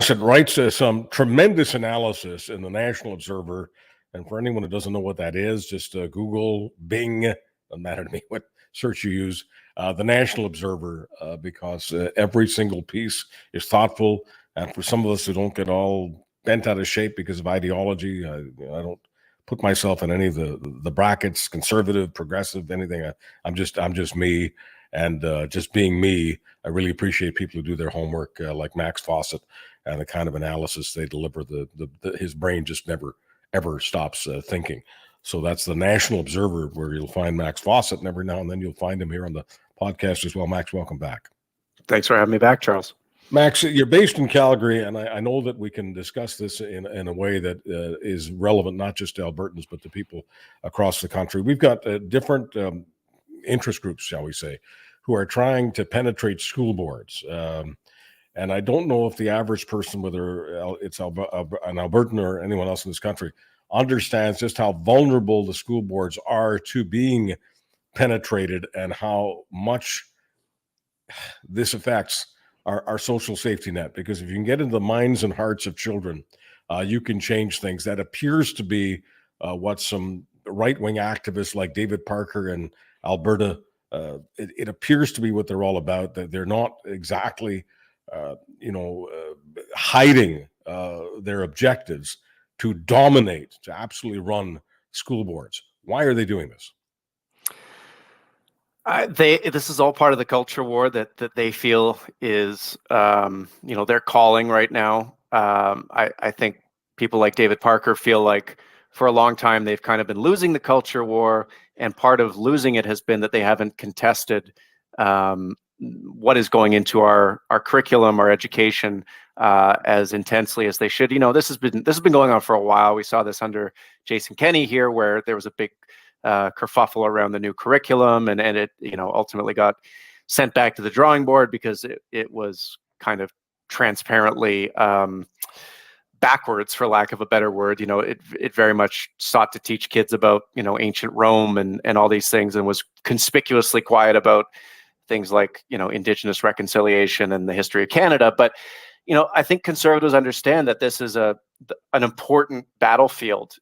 Fawcett writes some tremendous analysis in the National Observer. And for anyone who doesn't know what that is, just Google, Bing, doesn't matter to me what search you use, the National Observer, because every single piece is thoughtful. And for some of us who don't get all bent out of shape because of ideology, I don't put myself in any of the brackets, conservative, progressive, anything. I'm just me. And just being me, I really appreciate people who do their homework, like Max Fawcett, and the kind of analysis they deliver. His brain just never ever stops thinking. So that's the National Observer, where you'll find Max Fawcett, and every now and then you'll find him here on the podcast as well. Max, welcome back. Thanks for having me back, Charles. Max, you're based in Calgary, and I know that we can discuss this in a way that is relevant not just to Albertans, but to people across the country. We've got different interest groups, shall we say, who are trying to penetrate school boards. And I don't know if the average person, whether it's an Albertan or anyone else in this country, understands just how vulnerable the school boards are to being penetrated and how much this affects our social safety net. Because if you can get into the minds and hearts of children, you can change things. That appears to be what some right-wing activists like David Parker in Alberta, it appears to be what they're all about, that they're not exactly hiding their objectives to dominate, to absolutely run school boards. Why are they doing this? This is all part of the culture war that they feel is, their calling right now. I think people like David Parker feel like for a long time they've kind of been losing the culture war, and part of losing it has been that they haven't contested what is going into our curriculum, our education, as intensely as they should. This has been going on for a while. We saw this under Jason Kenney here, where there was a big kerfuffle around the new curriculum, and it ultimately got sent back to the drawing board because it was kind of transparently backwards, for lack of a better word. It very much sought to teach kids about ancient Rome and all these things, and was conspicuously quiet about things like Indigenous reconciliation and the history of Canada. But I think conservatives understand that this is an important battlefield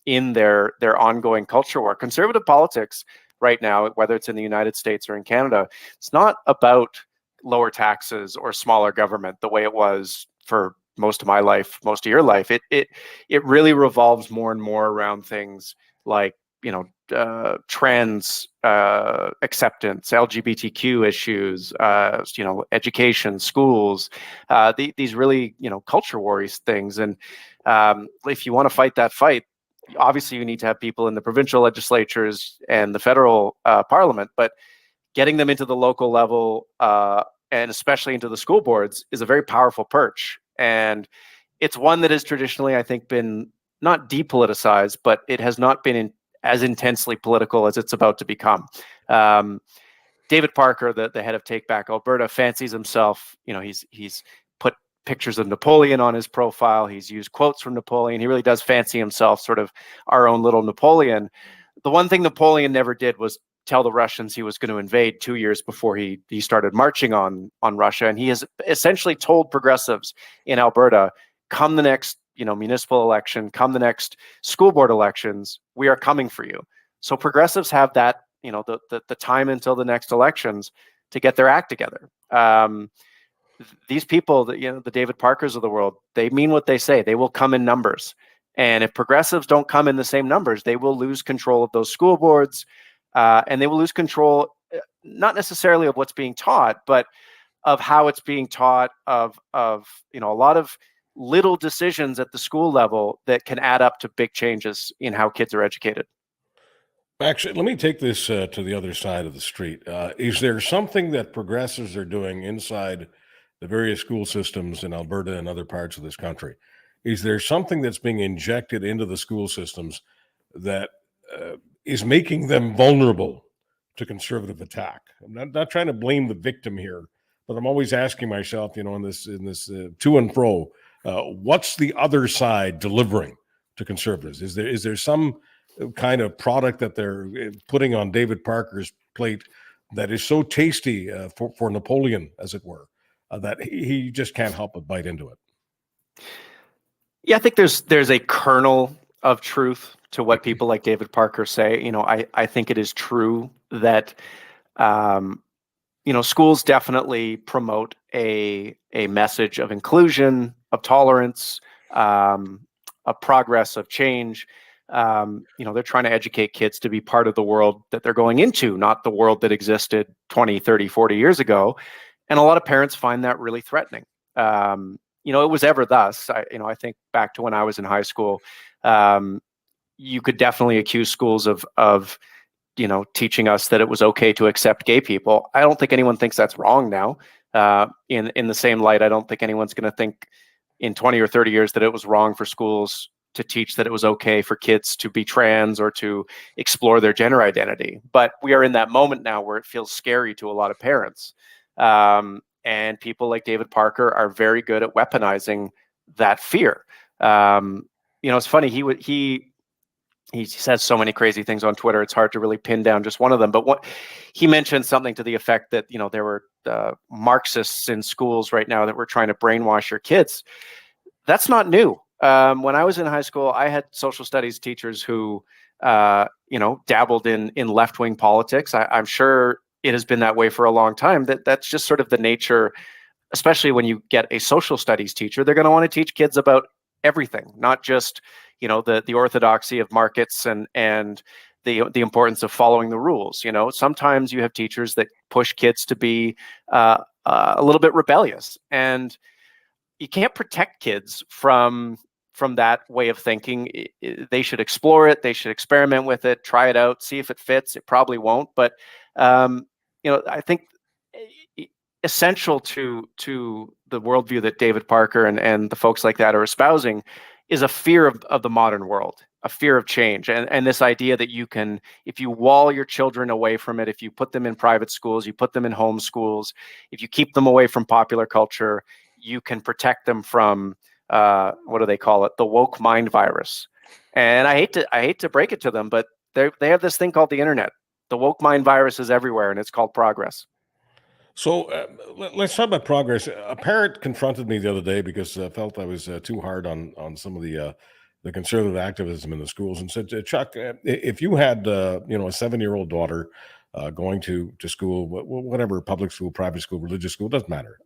in their ongoing culture war. Conservative politics right now, whether it's in the United States or in Canada, it's not about lower taxes or smaller government the way it was for most of my life, most of your life. It really revolves more and more around things like trans acceptance, LGBTQ issues, education, schools, these really culture wars things. And if you want to fight that fight, obviously you need to have people in the provincial legislatures and the federal parliament, but getting them into the local level and especially into the school boards is a very powerful perch. And it's one that has traditionally, I think, been not depoliticized, but it has not been as intensely political as it's about to become. David Parker, the head of Take Back Alberta, fancies himself. He's put pictures of Napoleon on his profile. He's used quotes from Napoleon. He really does fancy himself sort of our own little Napoleon. The one thing Napoleon never did was tell the Russians he was going to invade 2 years before he started marching on Russia. And he has essentially told progressives in Alberta, come the next municipal election, come the next school board elections, we are coming for you. So progressives have that, the time until the next elections to get their act together. These people, the David Parkers of the world, they mean what they say. They will come in numbers. And if progressives don't come in the same numbers, they will lose control of those school boards, and they will lose control, not necessarily of what's being taught, but of how it's being taught, of a lot of little decisions at the school level that can add up to big changes in how kids are educated. Actually, let me take this to the other side of the street. Is there something that progressives are doing inside the various school systems in Alberta and other parts of this country? Is there something that's being injected into the school systems that is making them vulnerable to conservative attack? I'm not trying to blame the victim here, but I'm always asking myself, in this to and fro, what's the other side delivering to conservatives? Is there some kind of product that they're putting on David Parker's plate that is so tasty for Napoleon, as it were, that he just can't help but bite into it? Yeah, I think there's a kernel of truth to what people like David Parker say. I think it is true that um, schools definitely promote a message of inclusion, of tolerance, of progress, of change. They're trying to educate kids to be part of the world that they're going into, not the world that existed 20, 30, 40 years ago. And a lot of parents find that really threatening. It was ever thus. I think back to when I was in high school. You could definitely accuse schools of teaching us that it was okay to accept gay people. I don't think anyone thinks that's wrong now. In the same light, I don't think anyone's going to think in 20 or 30 years that it was wrong for schools to teach that it was okay for kids to be trans or to explore their gender identity. But we are in that moment now where it feels scary to a lot of parents. And people like David Parker are very good at weaponizing that fear. It's funny. He says so many crazy things on Twitter. It's hard to really pin down just one of them. But he mentioned something to the effect that there were Marxists in schools right now that were trying to brainwash your kids. That's not new. When I was in high school, I had social studies teachers who dabbled in left-wing politics. I'm sure it has been that way for a long time. That's just sort of the nature, especially when you get a social studies teacher. They're going to want to teach kids about everything, not just the orthodoxy of markets and the importance of following the rules. Sometimes you have teachers that push kids to be a little bit rebellious, and you can't protect kids from that way of thinking. They should explore it. They should experiment with it, try it out, see if it fits. It probably won't, but I think essential to the worldview that David Parker and the folks like that are espousing is a fear of the modern world, a fear of change, and this idea that you can, if you wall your children away from it, if you put them in private schools, you put them in home schools, if you keep them away from popular culture, you can protect them from what do they call it, the woke mind virus. And I hate to break it to them, but they have this thing called the internet. The woke mind virus is everywhere, and it's called progress. So let's talk about progress. A parent confronted me the other day because felt I was too hard on some of the conservative activism in the schools, and said, Chuck, if you had a 7-year-old daughter going to school, whatever, public school, private school, religious school, doesn't matter.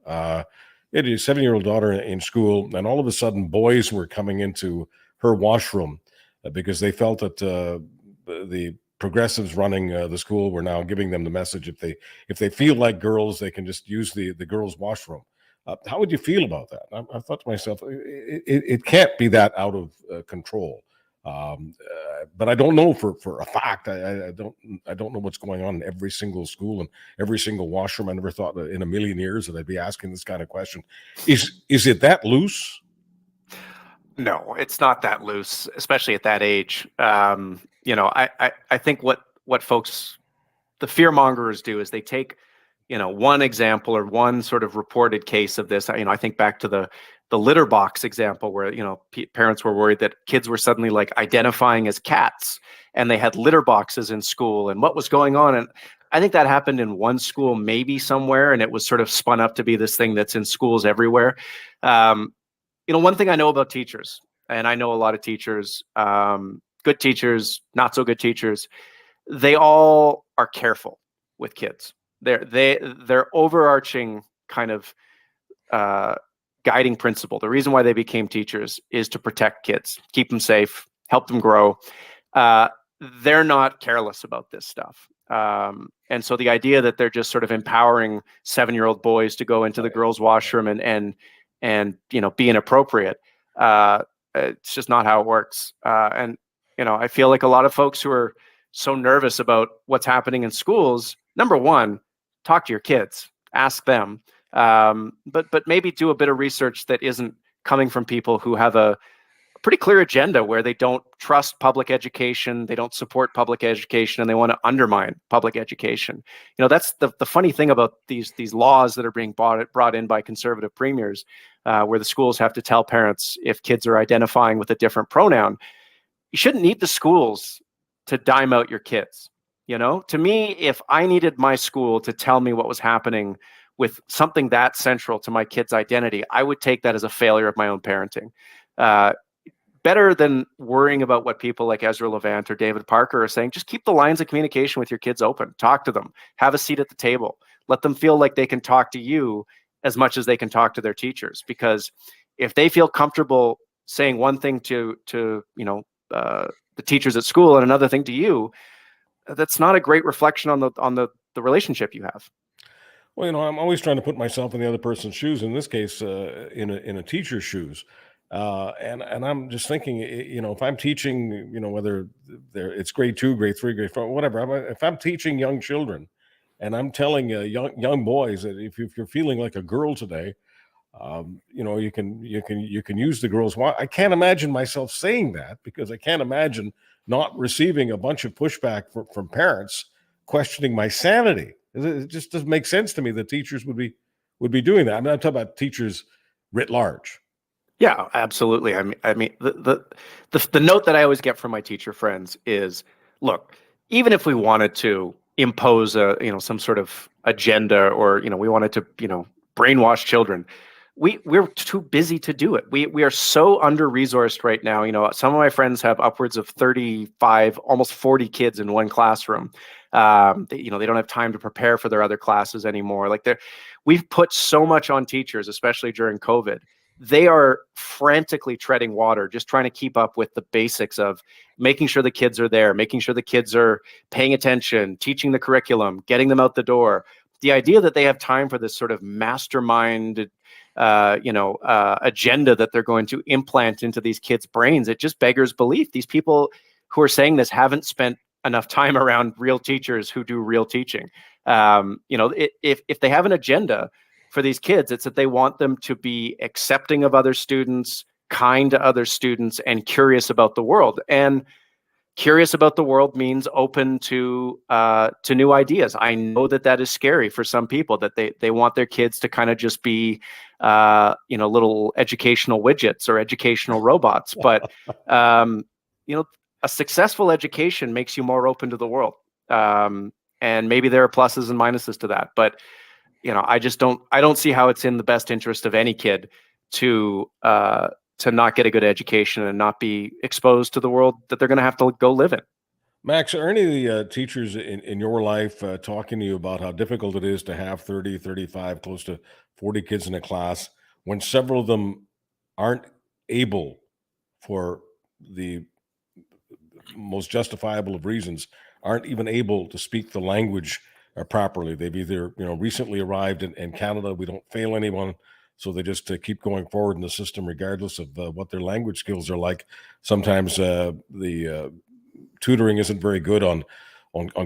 It is a 7-year-old daughter in school, and all of a sudden, boys were coming into her washroom because they felt that the progressives running the school were now giving them the message, if they feel like girls, they can just use the girls' washroom. How would you feel about that? I thought to myself, it can't be that out of control. But I don't know for a fact. I don't know what's going on in every single school and every single washroom. I never thought in a million years that I'd be asking this kind of question. Is it that loose? No, it's not that loose, especially at that age. I think what folks, the fear mongers, do is they take, one example or one sort of reported case of this. I think back to the litter box example where, parents were worried that kids were suddenly like identifying as cats and they had litter boxes in school and what was going on. And I think that happened in one school, maybe somewhere, and it was sort of spun up to be this thing that's in schools everywhere. One thing I know about teachers, and I know a lot of teachers, good teachers, not so good teachers, they all are careful with kids. Their overarching kind of guiding principle, the reason why they became teachers, is to protect kids, keep them safe, help them grow. They're not careless about this stuff. And so the idea that they're just sort of empowering 7-year-old boys to go into the girls' washroom and be inappropriate, it's just not how it works. And I feel like a lot of folks who are so nervous about what's happening in schools, number one, talk to your kids, ask them, but maybe do a bit of research that isn't coming from people who have a pretty clear agenda where they don't trust public education, they don't support public education, and they want to undermine public education. That's the funny thing about these laws that are being brought in by conservative premiers, where the schools have to tell parents if kids are identifying with a different pronoun. You shouldn't need the schools to dime out your kids. To me, if I needed my school to tell me what was happening with something that central to my kid's identity, I would take that as a failure of my own parenting. Better than worrying about what people like Ezra Levant or David Parker are saying, just keep the lines of communication with your kids open. Talk to them. Have a seat at the table. Let them feel like they can talk to you as much as they can talk to their teachers. Because if they feel comfortable saying one thing to the teachers at school and another thing to you, that's not a great reflection on the relationship you have. Well, I'm always trying to put myself in the other person's shoes. In this case, in a teacher's shoes, and I'm just thinking, if I'm teaching, whether it's grade 2, grade 3, grade 4, whatever. If I'm teaching young children, and I'm telling young boys that if you're feeling like a girl today, you can use the girls. Well, I can't imagine myself saying that, because I can't imagine not receiving a bunch of pushback from parents questioning my sanity. It just doesn't make sense to me that teachers would be doing that. I mean, I'm talking about teachers writ large. Yeah, absolutely. I mean, the note that I always get from my teacher friends is, look, even if we wanted to impose some sort of agenda, or we wanted to brainwash children, we're too busy to do it. We are so under-resourced right now. Some of my friends have upwards of 35, almost 40 kids in one classroom. They don't have time to prepare for their other classes anymore. We've put so much on teachers, especially during COVID. They are frantically treading water, just trying to keep up with the basics of making sure the kids are there, making sure the kids are paying attention, teaching the curriculum, getting them out the door. The idea that they have time for this sort of mastermind agenda that they're going to implant into these kids' brains, it just beggars belief. These people who are saying this haven't spent enough time around real teachers who do real teaching. If they have an agenda for these kids, it's that they want them to be accepting of other students, kind to other students, and curious about the world. And curious about the world means open to new ideas. I know that is scary for some people, that they want their kids to kind of just be little educational widgets or educational robots. But a successful education makes you more open to the world. And maybe there are pluses and minuses to that, but I don't see how it's in the best interest of any kid to not get a good education and not be exposed to the world that they're going to have to go live in. Max, are any of the teachers in your life talking to you about how difficult it is to have 30, 35, close to 40 kids in a class, when several of them aren't able, for the most justifiable of reasons, aren't even able to speak the language properly? They've either recently arrived in Canada. We don't fail anyone, so they just keep going forward in the system regardless of what their language skills are like. Sometimes the tutoring isn't very good on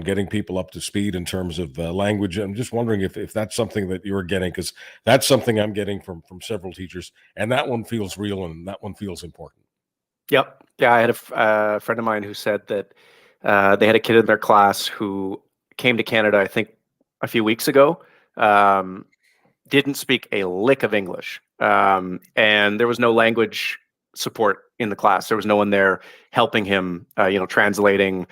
getting people up to speed in terms of language. I'm just wondering if that's something that you're getting, because that's something I'm getting from several teachers, and that one feels real and that one feels important. Yep. Yeah, I had a friend of mine who said that they had a kid in their class who came to Canada, I think, a few weeks ago. Didn't speak a lick of English, and there was no language support in the class. There was no one there helping him, translating,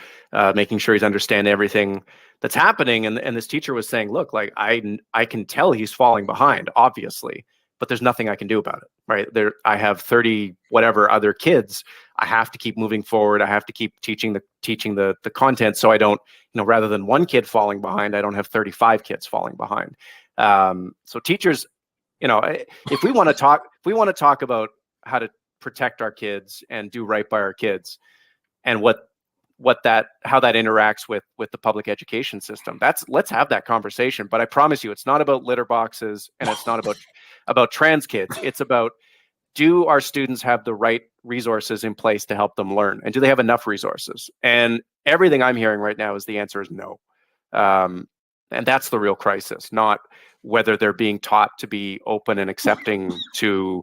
making sure he's understanding everything that's happening. And this teacher was saying, look, like I can tell he's falling behind, obviously, but there's nothing I can do about it. Right there, I have 30 whatever other kids. I have to keep moving forward. I have to keep teaching the content, so I don't, rather than one kid falling behind, I don't have 35 kids falling behind. So teachers, if we want to talk about how to protect our kids and do right by our kids, and how that interacts with the public education system, let's have that conversation. But I promise you, it's not about litter boxes, and it's not about trans kids. It's about, do our students have the right resources in place to help them learn, and do they have enough resources? And everything I'm hearing right now is the answer is no. And that's the real crisis, not whether they're being taught to be open and accepting to,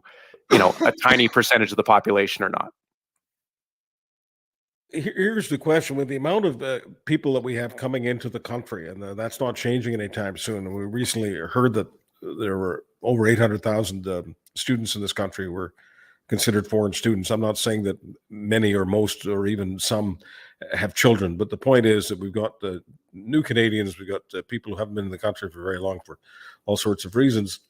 a tiny percentage of the population or not. Here's the question: with the amount of people that we have coming into the country, and that's not changing anytime soon. And we recently heard that there were over 800,000 students in this country were considered foreign students. I'm not saying that many or most or even some have children. But the point is that we've got new Canadians, we've got people who haven't been in the country for very long for all sorts of reasons.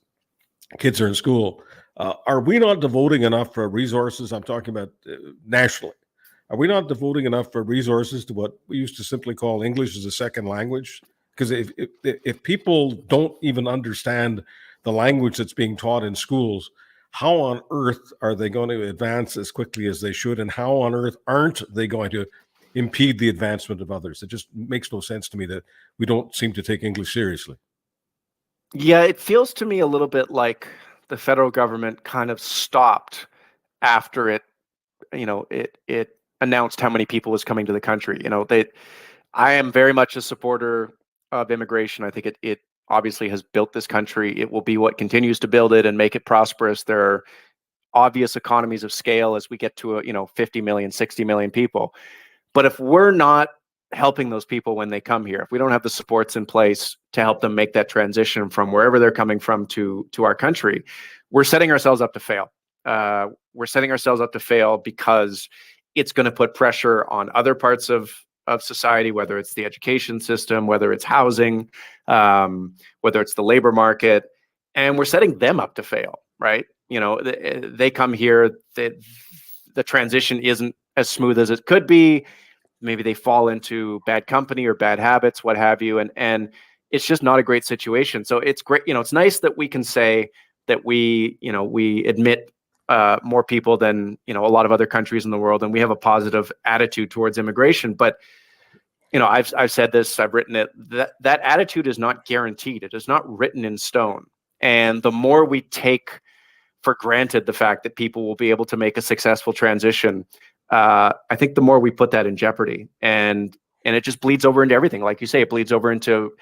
Kids are in school. Are we not devoting enough resources? I'm talking about nationally. Are we not devoting enough resources to what we used to simply call English as a second language? Because if people don't even understand the language that's being taught in schools, how on earth are they going to advance as quickly as they should? And how on earth aren't they going to impede the advancement of others? It just makes no sense to me that we don't seem to take English seriously. Yeah, it feels to me a little bit like the federal government kind of stopped after it announced how many people was coming to the country. I am very much a supporter of immigration. I think it obviously has built this country. It will be what continues to build it and make it prosperous. There are obvious economies of scale as we get to 50 million, 60 million people. But if we're not helping those people when they come here, if we don't have the supports in place to help them make that transition from wherever they're coming from to our country, we're setting ourselves up to fail. We're setting ourselves up to fail because it's going to put pressure on other parts of society, whether it's the education system, whether it's housing, whether it's the labor market, and we're setting them up to fail, right? They come here, the transition isn't as smooth as it could be. Maybe they fall into bad company or bad habits, what have you, and it's just not a great situation. So it's great, it's nice that we can say that we admit more people than a lot of other countries in the world, and we have a positive attitude towards immigration. But I've said this, I've written it. That attitude is not guaranteed. It is not written in stone. And the more we take for granted the fact that people will be able to make a successful transition, I think the more we put that in jeopardy, and it just bleeds over into everything. Like you say, it bleeds over into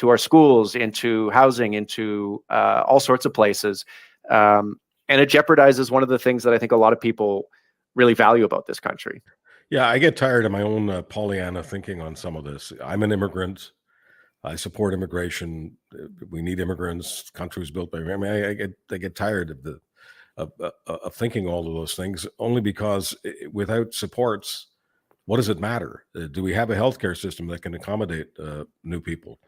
our schools, into housing, into all sorts of places. And it jeopardizes one of the things that I think a lot of people really value about this country. Yeah, I get tired of my own Pollyanna thinking on some of this. I'm an immigrant. I support immigration. We need immigrants. Country was built by. I mean, I get tired of of thinking all of those things, only because without supports, what does it matter? Do we have a healthcare system that can accommodate new people?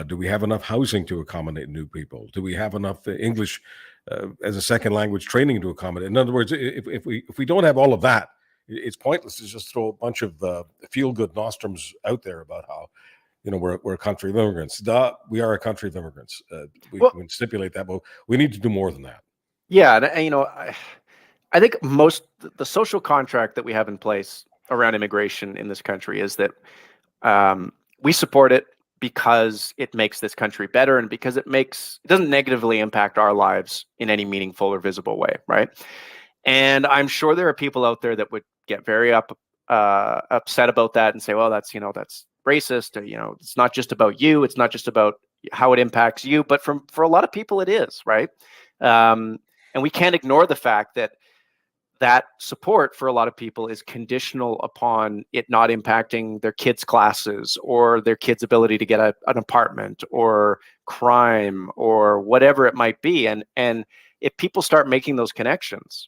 Do we have enough housing to accommodate new people? Do we have enough English as a second language training to accommodate? In other words, if we don't have all of that, it's pointless to just throw a bunch of feel-good nostrums out there about how we're a country of immigrants. We are a country of immigrants. We can stipulate that, but we need to do more than that. Yeah, and I think the social contract that we have in place around immigration in this country is that we support it because it makes this country better, and because it doesn't negatively impact our lives in any meaningful or visible way, right? And I'm sure there are people out there that would get very upset about that and say, well, that's racist, or it's not just about you, it's not just about how it impacts you, but for a lot of people it is, right? And we can't ignore the fact that support for a lot of people is conditional upon it not impacting their kids' classes or their kids' ability to get an apartment or crime or whatever it might be. And if people start making those connections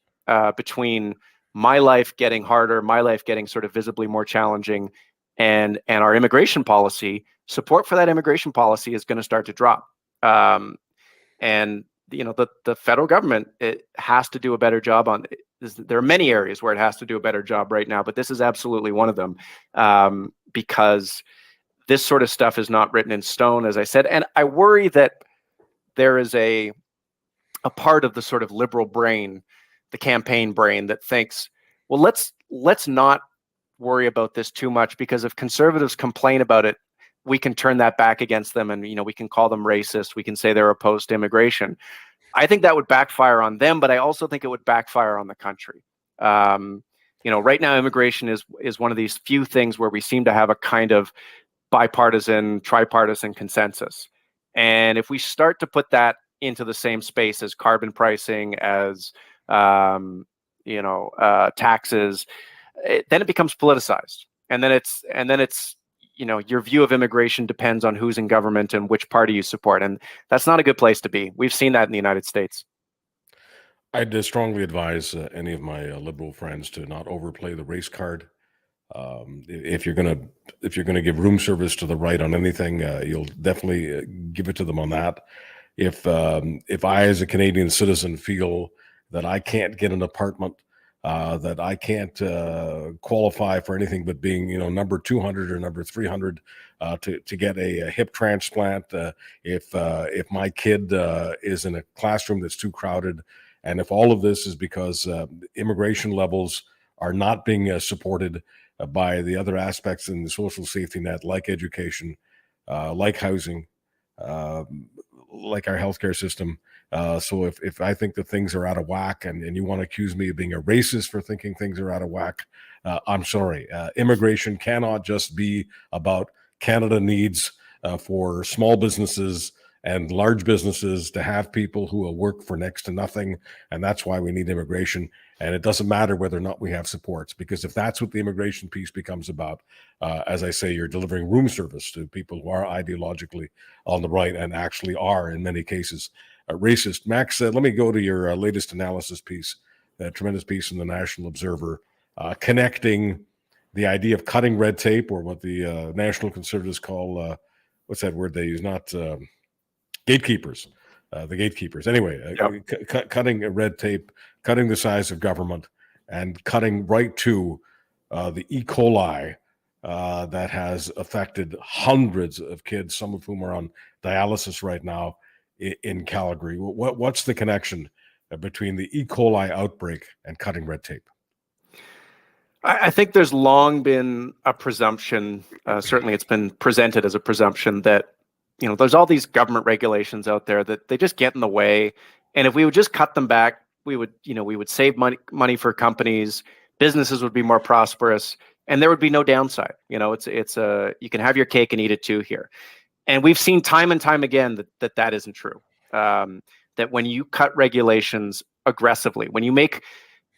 between my life getting harder, my life getting sort of visibly more challenging, and our immigration policy, support for that immigration policy is going to start to drop. And the federal government, it has to do a better job on this. There are many areas where it has to do a better job right now, but this is absolutely one of them, because this sort of stuff is not written in stone, as I said. And I worry that there is a part of the sort of liberal brain, the campaign brain, that thinks, well, let's not worry about this too much, because if conservatives complain about it, we can turn that back against them, and we can call them racist, we can say they're opposed to immigration. I think that would backfire on them, but I also think it would backfire on the country. Right now, immigration is one of these few things where we seem to have a kind of bipartisan, tripartisan consensus. And if we start to put that into the same space as carbon pricing, as taxes, then it becomes politicized, and then it's your view of immigration depends on who's in government and which party you support, and that's not a good place to be. We've seen that in the United States. I'd strongly advise any of my liberal friends to not overplay the race card. If you're gonna give room service to the right on anything, you'll definitely give it to them on that. If I, as a Canadian citizen, feel that I can't get an apartment, that I can't qualify for anything but being, number 200 or number 300 to get a hip transplant, if my kid is in a classroom that's too crowded, and if all of this is because immigration levels are not being supported by the other aspects in the social safety net, like education, like housing, like our healthcare system. So if I think that things are out of whack, and you want to accuse me of being a racist for thinking things are out of whack, I'm sorry. Immigration cannot just be about Canada needs for small businesses and large businesses to have people who will work for next to nothing. And that's why we need immigration. And it doesn't matter whether or not we have supports, because if that's what the immigration piece becomes about, as I say, you're delivering room service to people who are ideologically on the right and actually are, in many cases, racist. Max, let me go to your latest analysis piece, a tremendous piece in the National Observer, connecting the idea of cutting red tape, or what the National Conservatives call, what's that word they use? Not gatekeepers. The gatekeepers. Anyway, cutting red tape, cutting the size of government, and cutting right to the E. coli that has affected hundreds of kids, some of whom are on dialysis right now in Calgary. What's the connection between the E. coli outbreak and cutting red tape? I think there's long been a presumption, certainly it's been presented as a presumption, that there's all these government regulations out there that they just get in the way. And if we would just cut them back, we would save money for companies, businesses would be more prosperous, and there would be no downside. It's you can have your cake and eat it too here. And we've seen time and time again that isn't true. That when you cut regulations aggressively, when you make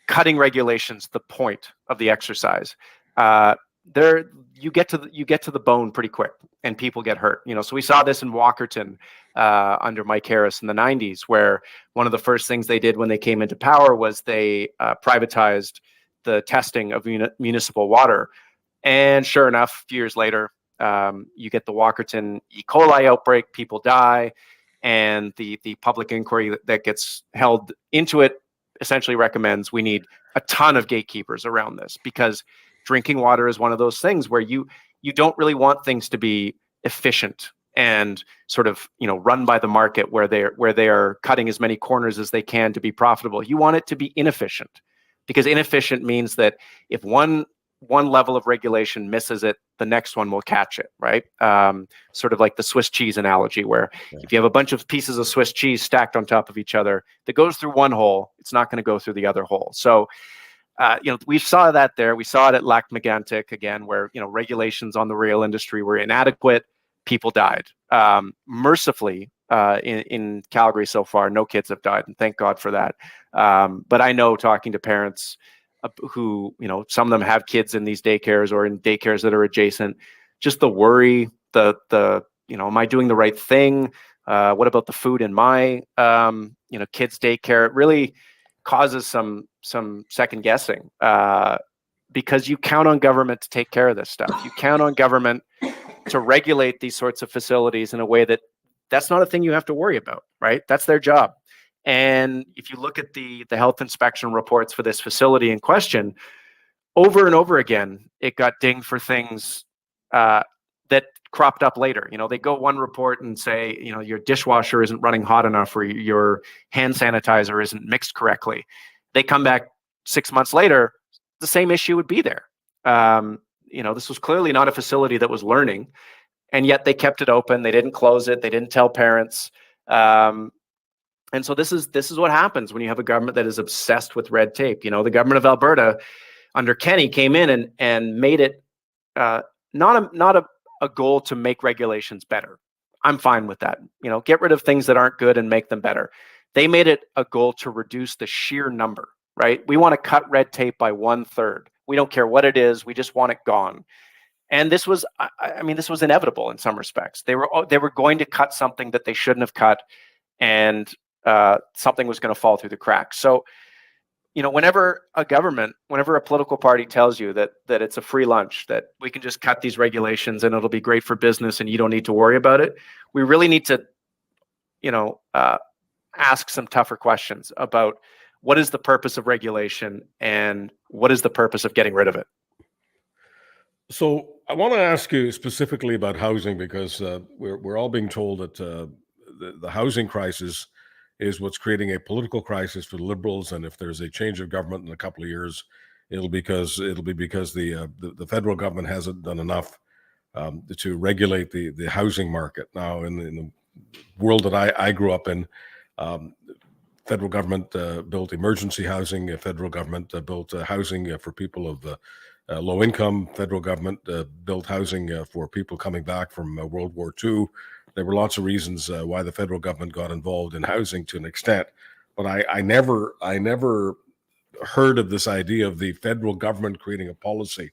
cutting regulations the point of the exercise, you get to the bone pretty quick, and people get hurt. So we saw this in Walkerton under Mike Harris in the 90s, where one of the first things they did when they came into power was they privatized the testing of municipal water. And sure enough, a few years later, you get the Walkerton E. coli outbreak, people die, and the public inquiry that gets held into it essentially recommends we need a ton of gatekeepers around this, because drinking water is one of those things where you don't really want things to be efficient and sort of run by the market, where they are cutting as many corners as they can to be profitable. You want it to be inefficient, because inefficient means that if one level of regulation misses it, the next one will catch it, right? Sort of like the Swiss cheese analogy, where if you have a bunch of pieces of Swiss cheese stacked on top of each other that goes through one hole, it's not going to go through the other hole. So we saw that there. We saw it at Lac Megantic again, where regulations on the rail industry were inadequate. People died. Mercifully, in Calgary so far, no kids have died, and thank God for that. But I know, talking to parents who, some of them have kids in these daycares or in daycares that are adjacent, just the worry, the am I doing the right thing? What about the food in my kids' daycare? It really causes some second guessing, because you count on government to take care of this stuff. You count on government to regulate these sorts of facilities in a way that's not a thing you have to worry about, right? That's their job. And if you look at the health inspection reports for this facility in question, over and over again, it got dinged for things that cropped up later. They go one report and say, your dishwasher isn't running hot enough, or your hand sanitizer isn't mixed correctly. They come back 6 months later, the same issue would be there. This was clearly not a facility that was learning, and yet they kept it open. They didn't close it. They didn't tell parents. And so this is what happens when you have a government that is obsessed with red tape. The government of Alberta under Kenny came in and made it not a goal to make regulations better. I'm fine with that. Get rid of things that aren't good and make them better. They made it a goal to reduce the sheer number, right? We want to cut red tape by 1/3. We don't care what it is. We just want it gone. And this was inevitable in some respects. They were going to cut something that they shouldn't have cut, and something was going to fall through the cracks. So, whenever a political party tells you that it's a free lunch, that we can just cut these regulations and it'll be great for business and you don't need to worry about it, we really need to, ask some tougher questions about what is the purpose of regulation and what is the purpose of getting rid of it. So I want to ask you specifically about housing, because we're all being told that the housing crisis is what's creating a political crisis for the Liberals, and if there's a change of government in a couple of years, it'll be because the federal government hasn't done enough to regulate the housing market. Now, in the world that I grew up in, federal government built emergency housing. Federal government built housing for people of low income. Federal government built housing for people coming back from World War II. There were lots of reasons why the federal government got involved in housing to an extent, but I never heard of this idea of the federal government creating a policy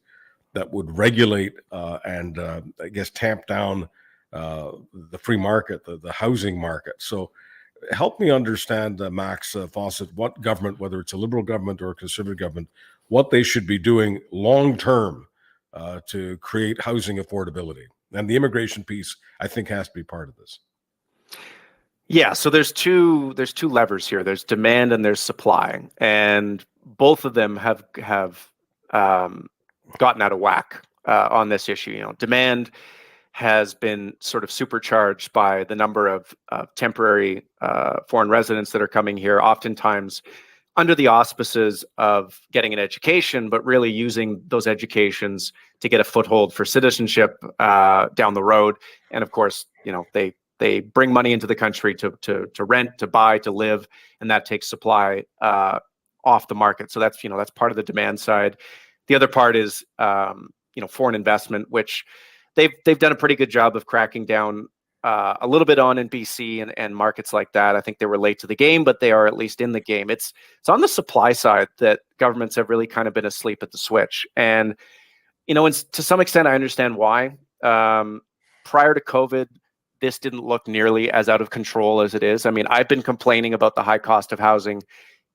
that would regulate and I guess tamp down the free market, the housing market. So help me understand, Max Fawcett, what government, whether it's a Liberal government or a Conservative government, what they should be doing long term to create housing affordability. And the immigration piece, I think, has to be part of this. Yeah, so there's two levers here. There's demand and there's supply, and both of them have gotten out of whack on this issue. Demand has been sort of supercharged by the number of temporary foreign residents that are coming here, oftentimes under the auspices of getting an education, but really using those educations to get a foothold for citizenship down the road. And of course, they bring money into the country to rent, to buy, to live, and that takes supply off the market. So that's part of the demand side. The other part is foreign investment, which they've done a pretty good job of cracking down a little bit on in BC and markets like that. I think they were late to the game, but they are at least in the game. It's on the supply side that governments have really kind of been asleep at the switch. And, to some extent, I understand why. Prior to COVID, this didn't look nearly as out of control as it is. I mean, I've been complaining about the high cost of housing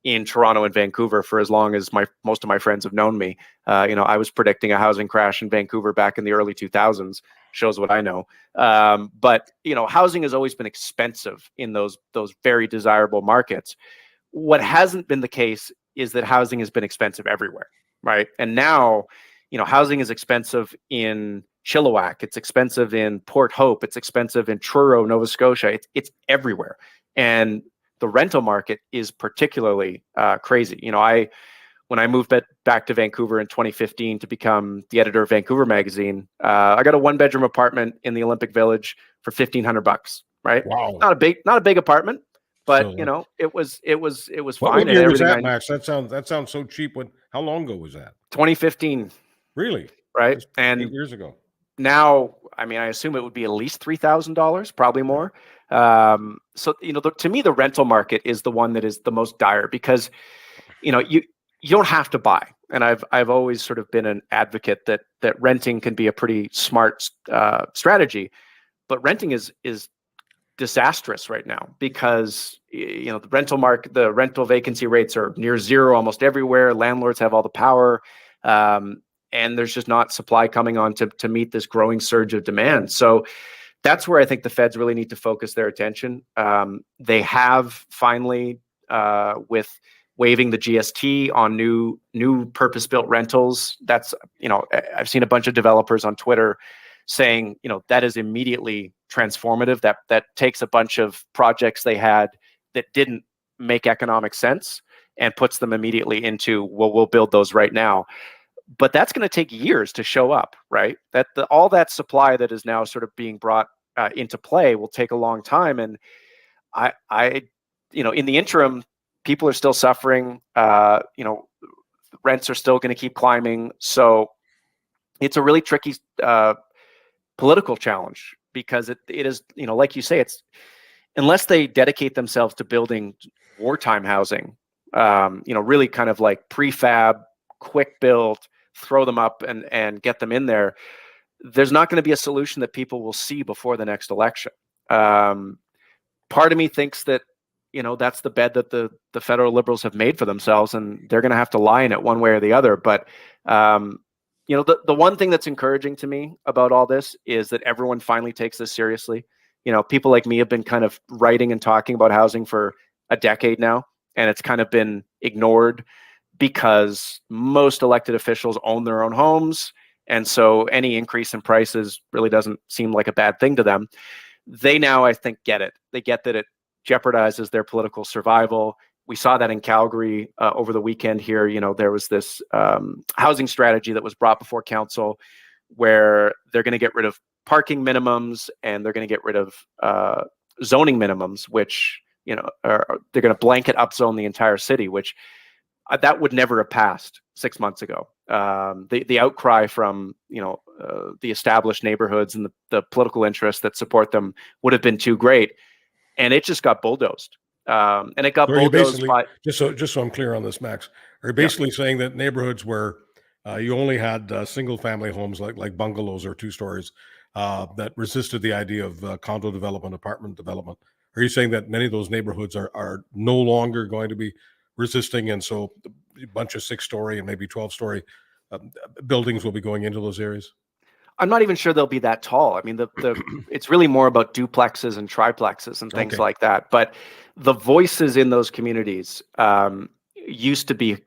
in Toronto and Vancouver for as long as most of my friends have known me. I was predicting a housing crash in Vancouver back in the early 2000s. Shows what I know. But housing has always been expensive in those very desirable markets. What hasn't been the case is that housing has been expensive everywhere, right? And now, housing is expensive in Chilliwack. It's expensive in Port Hope. It's expensive in Truro, Nova Scotia. It's everywhere. And the rental market is particularly crazy. When I moved back to Vancouver in 2015 to become the editor of Vancouver Magazine, I got a 1-bedroom apartment in the Olympic Village for $1,500. Right? Wow, not a big apartment, but so, it was what fine. year was that, Max? That sounds so cheap. How long ago was that? 2015. Really? Right? Just And 8 years ago. Now, I mean, I assume it would be at least $3,000, probably more. So, to me, the rental market is the one that is the most dire because, you don't have to buy. And I've always sort of been an advocate that renting can be a pretty smart strategy, but renting is disastrous right now because the rental market, the rental vacancy rates are near zero almost everywhere. Landlords have all the power. And there's just not supply coming on to meet this growing surge of demand. So that's where I think the feds really need to focus their attention. They have finally, with waiving the GST on new purpose-built rentals. That's, I've seen a bunch of developers on Twitter saying, that is immediately transformative. That takes a bunch of projects they had that didn't make economic sense and puts them immediately into, well, we'll build those right now. But that's going to take years to show up, right? All that supply that is now sort of being brought into play will take a long time. And I in the interim, people are still suffering. Rents are still going to keep climbing. So it's a really tricky political challenge because it is, like you say, it's unless they dedicate themselves to building wartime housing, really kind of like prefab, quick build, throw them up and get them in there, there's not going to be a solution that people will see before the next election. Part of me thinks that that's the bed that the federal Liberals have made for themselves, and they're going to have to lie in it one way or the other. But the one thing that's encouraging to me about all this is that everyone finally takes this seriously. People like me have been kind of writing and talking about housing for a decade now, and it's kind of been ignored because most elected officials own their own homes. And so any increase in prices really doesn't seem like a bad thing to them. They now, I think, get it. They get that it jeopardizes their political survival. We saw that in Calgary over the weekend here. There was this housing strategy that was brought before council where they're going to get rid of parking minimums and they're going to get rid of zoning minimums, which, they're going to blanket upzone the entire city, which that would never have passed 6 months ago. The outcry from the established neighborhoods and the political interests that support them would have been too great, and it just got bulldozed. And it got bulldozed by just so I'm clear on this, Max. Are you basically saying that neighborhoods where you only had single family homes like bungalows or 2 stories that resisted the idea of condo development, apartment development? Are you saying that many of those neighborhoods are no longer going to be resisting, and so a bunch of 6-story and maybe 12-story buildings will be going into those areas? I'm not even sure they'll be that tall. I mean, it's really more about duplexes and triplexes and things like that. But the voices in those communities used to be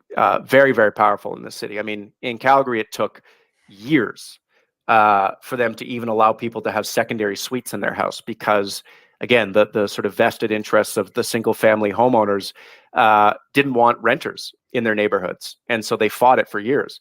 very, very powerful in the city. I mean, in Calgary, it took years for them to even allow people to have secondary suites in their house because, again, the sort of vested interests of the single family homeowners didn't want renters in their neighborhoods. And so they fought it for years.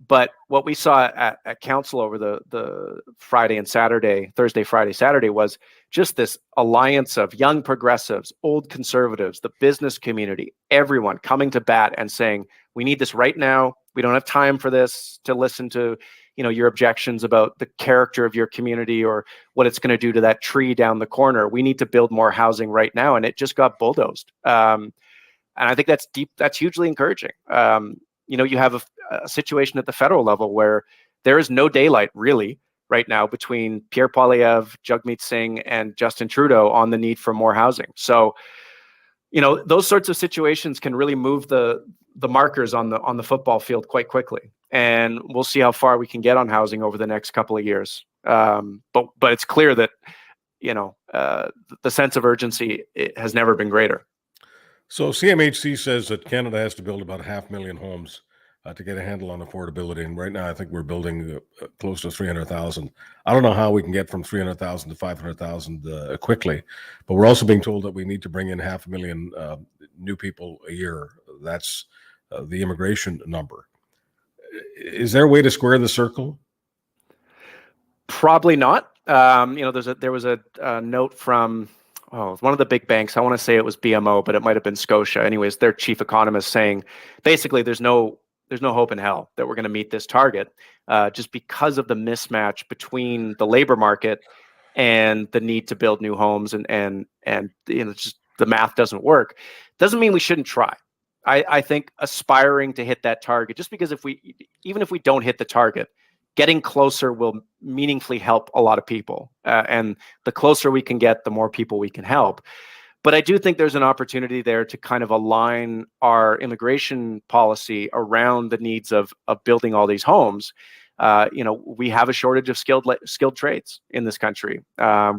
But what we saw at council over the Friday and Saturday, Thursday, Friday, Saturday, was just this alliance of young progressives, old conservatives, the business community, everyone coming to bat and saying, we need this right now. We don't have time for this to listen to, your objections about the character of your community or what it's going to do to that tree down the corner. We need to build more housing right now. And it just got bulldozed. And I think that's hugely encouraging. You have a situation at the federal level where there is no daylight really right now between Pierre Poilievre, Jagmeet Singh, and Justin Trudeau on the need for more housing. So, those sorts of situations can really move the markers on the football field quite quickly. And we'll see how far we can get on housing over the next couple of years. But it's clear that, the sense of urgency has never been greater. So CMHC says that Canada has to build about 500,000 homes to get a handle on affordability. And right now, I think we're building close to 300,000. I don't know how we can get from 300,000 to 500,000 quickly, but we're also being told that we need to bring in 500,000 new people a year. That's the immigration number. Is there a way to square the circle? Probably not. There was a note from one of the big banks. I want to say it was BMO, but it might have been Scotia. Anyways, their chief economist saying basically there's no hope in hell that we're going to meet this target just because of the mismatch between the labor market and the need to build new homes and just the math doesn't work. Doesn't mean we shouldn't try. I think aspiring to hit that target, just because even if we don't hit the target, getting closer will meaningfully help a lot of people. And the closer we can get, the more people we can help. But I do think there's an opportunity there to kind of align our immigration policy around the needs of building all these homes. We have a shortage of skilled trades in this country.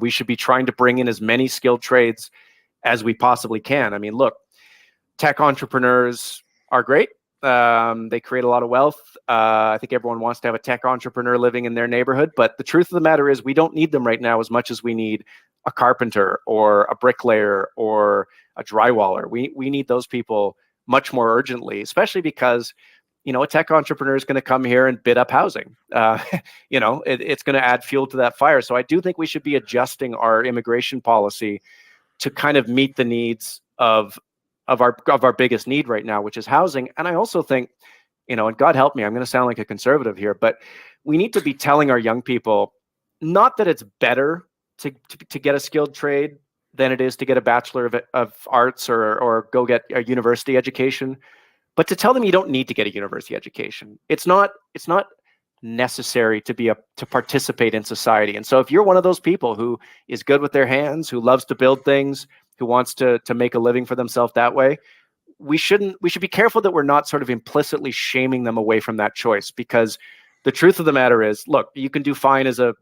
We should be trying to bring in as many skilled trades as we possibly can. I mean, look, tech entrepreneurs are great. They create a lot of wealth. I think everyone wants to have a tech entrepreneur living in their neighborhood. But the truth of the matter is we don't need them right now as much as we need a carpenter or a bricklayer or a drywaller. We need those people much more urgently, especially because, a tech entrepreneur is going to come here and bid up housing. It's going to add fuel to that fire. So I do think we should be adjusting our immigration policy to kind of meet the needs of our biggest need right now, which is housing. And I also think, and God help me, I'm going to sound like a conservative here, but we need to be telling our young people, not that it's better to get a skilled trade than it is to get a Bachelor of Arts or go get a university education, but to tell them you don't need to get a university education. It's not necessary to participate in society. And so if you're one of those people who is good with their hands, who loves to build things, who wants to make a living for themselves that way, we should be careful that we're not sort of implicitly shaming them away from that choice, because the truth of the matter is, look, you can do fine as a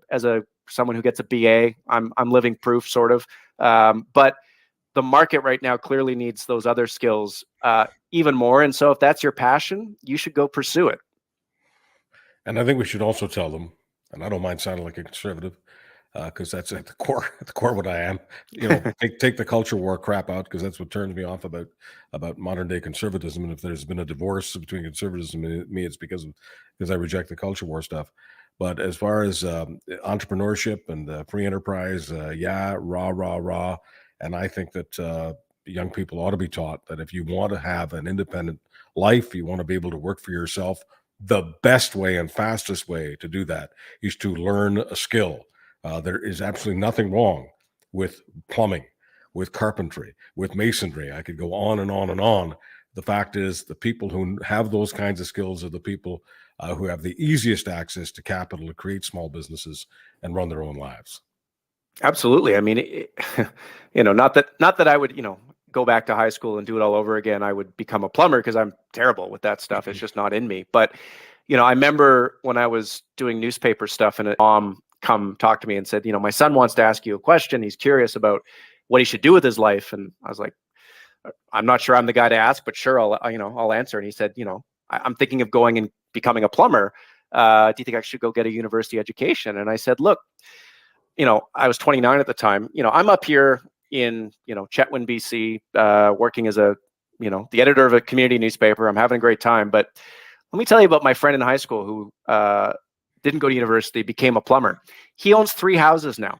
someone who gets a BA. I'm living proof, sort of, but the market right now clearly needs those other skills even more. And so if that's your passion, you should go pursue it. And I think we should also tell them, and I don't mind sounding like a conservative, because that's at the core what I am. Take the culture war crap out, because that's what turns me off about modern day conservatism. And if there's been a divorce between conservatism and me, it's because I reject the culture war stuff. But as far as entrepreneurship and free enterprise, rah. And I think that young people ought to be taught that if you want to have an independent life, you want to be able to work for yourself, the best way and fastest way to do that is to learn a skill. There is absolutely nothing wrong with plumbing, with carpentry, with masonry. I could go on and on and on. The fact is, the people who have those kinds of skills are the people who have the easiest access to capital to create small businesses and run their own lives. Absolutely. I mean, not that I would, go back to high school and do it all over again. I would become a plumber, because I'm terrible with that stuff. It's just not in me. But, I remember when I was doing newspaper stuff, and a mom come talk to me and said, my son wants to ask you a question. He's curious about what he should do with his life. And I was like, I'm not sure I'm the guy to ask, but sure, I'll answer. And he said, I'm thinking of going and becoming a plumber. Do you think I should go get a university education? And I said, look, I was 29 at the time. I'm up here in, Chetwynd, BC, working as the editor of a community newspaper. I'm having a great time. But let me tell you about my friend in high school who didn't go to university, became a plumber. He owns 3 houses now,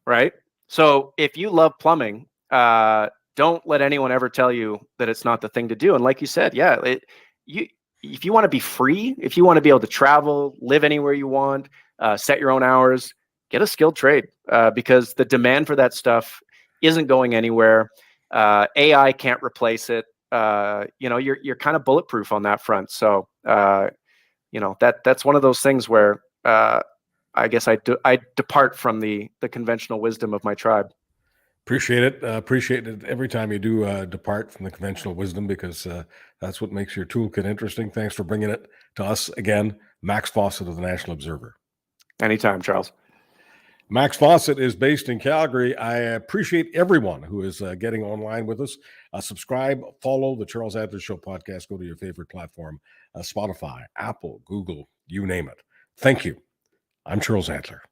right? So if you love plumbing, don't let anyone ever tell you that it's not the thing to do. And like you said, if you want to be free, if you want to be able to travel, live anywhere you want, set your own hours, get a skilled trade, because the demand for that stuff isn't going anywhere. AI can't replace it. You're kind of bulletproof on that front. So, that's one of those things where I guess I depart from the conventional wisdom of my tribe. Appreciate it. Appreciate it every time you do depart from the conventional wisdom, because that's what makes your toolkit interesting. Thanks for bringing it to us again. Max Fawcett of the National Observer. Anytime, Charles. Max Fawcett is based in Calgary. I appreciate everyone who is getting online with us. Subscribe, follow the Charles Adler Show podcast. Go to your favorite platform, Spotify, Apple, Google, you name it. Thank you. I'm Charles Adler.